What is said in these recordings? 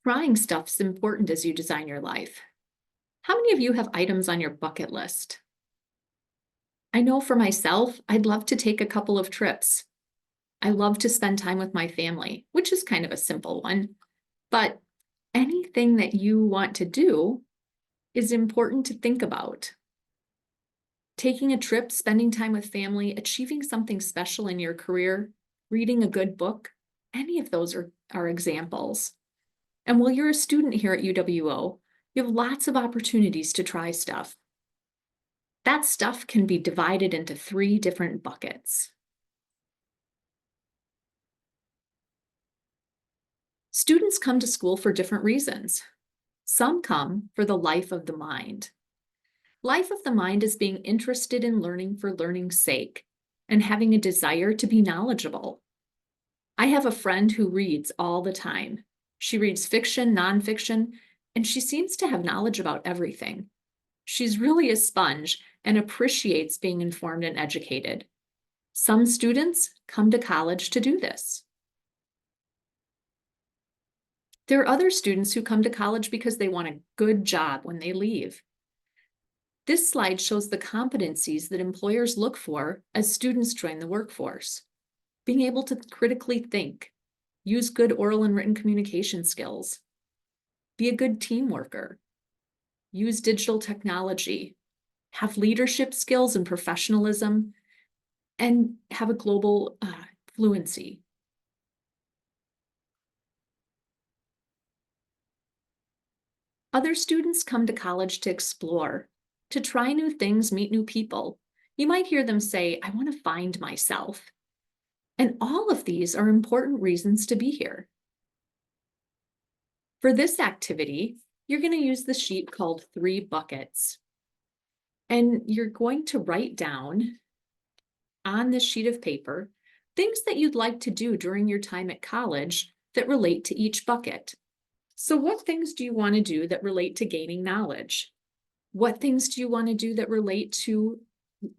Trying stuff's important as you design your life. How many of you have items on your bucket list? I know for myself, I'd love to take a couple of trips. I love to spend time with my family, which is kind of a simple one. But anything that you want to do is important to think about. Taking a trip, spending time with family, achieving something special in your career, reading a good book, any of those are examples. And while you're a student here at UWO, you have lots of opportunities to try stuff. That stuff can be divided into 3 different buckets. Students come to school for different reasons. Some come for the life of the mind. Life of the mind is being interested in learning for learning's sake and having a desire to be knowledgeable. I have a friend who reads all the time. She reads fiction, nonfiction, and she seems to have knowledge about everything. She's really a sponge and appreciates being informed and educated. Some students come to college to do this. There are other students who come to college because they want a good job when they leave. This slide shows the competencies that employers look for as students join the workforce. Being able to critically think, use good oral and written communication skills, be a good team worker, use digital technology, have leadership skills and professionalism, and have a global fluency. Other students come to college to explore, to try new things, meet new people. You might hear them say, I want to find myself. And all of these are important reasons to be here. For this activity, you're going to use the sheet called 3 buckets. And you're going to write down on this sheet of paper things that you'd like to do during your time at college that relate to each bucket. So what things do you want to do that relate to gaining knowledge? What things do you want to do that relate to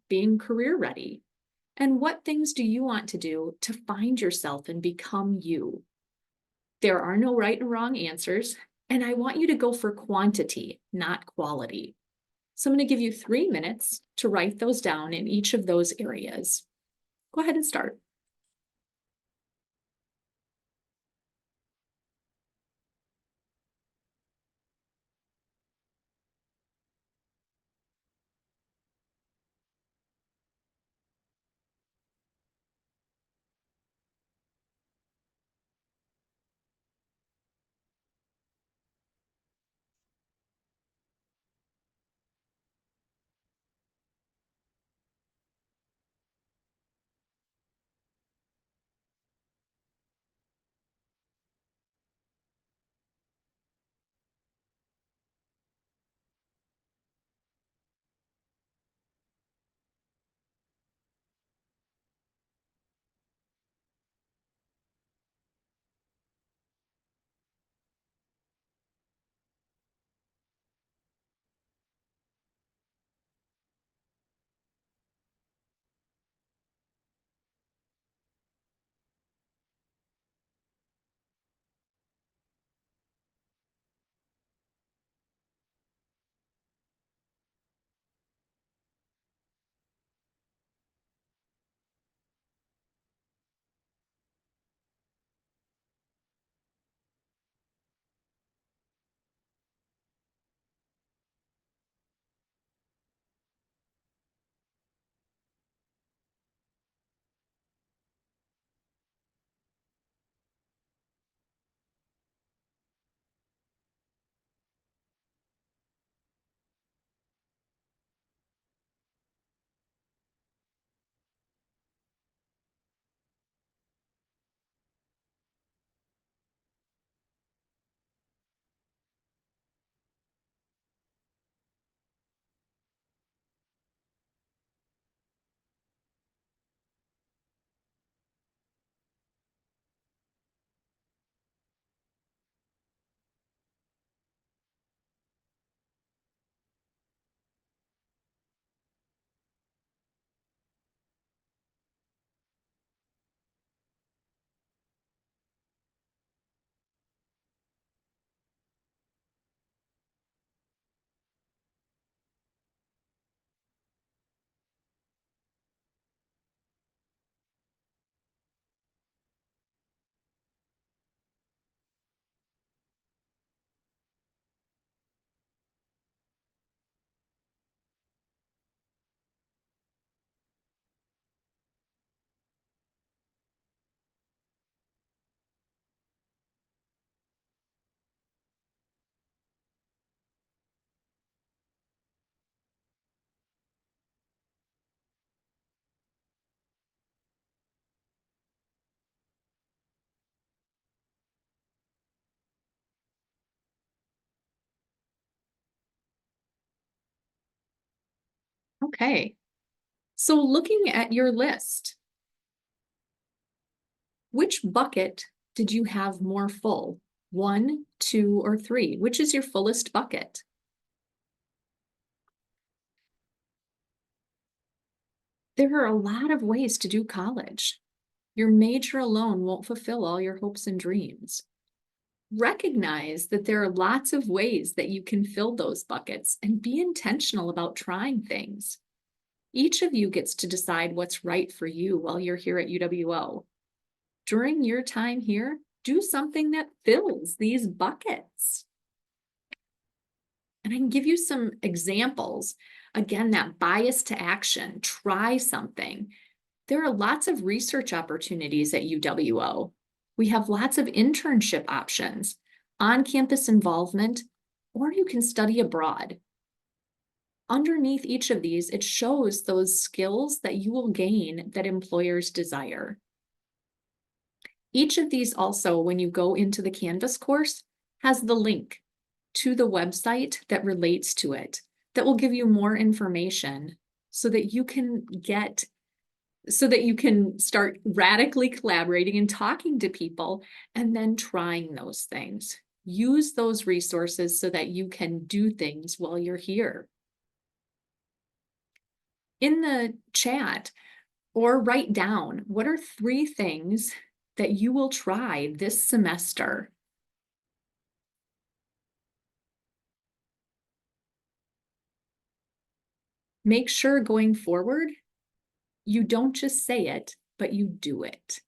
being career ready? And what things do you want to do to find yourself and become you? There are no right and wrong answers, and I want you to go for quantity, not quality. So I'm going to give you 3 minutes to write those down in each of those areas. Go ahead and start. Okay. So looking at your list, which bucket did you have more full? One, two, or three? Which is your fullest bucket? There are a lot of ways to do college. Your major alone won't fulfill all your hopes and dreams. Recognize that there are lots of ways that you can fill those buckets and be intentional about trying things. Each of you gets to decide what's right for you while you're here at UWO. During your time here, do something that fills these buckets. And I can give you some examples. Again, that bias to action, try something. There are lots of research opportunities at UWO. We have lots of internship options, on-campus involvement, or you can study abroad. Underneath each of these, it shows those skills that you will gain that employers desire. Each of these also, when you go into the Canvas course, has the link to the website that relates to it, that will give you more information so that you can start radically collaborating and talking to people and then trying those things. Use those resources so that you can do things while you're here. In the chat, or write down, what are 3 things that you will try this semester? Make sure going forward, you don't just say it, but you do it.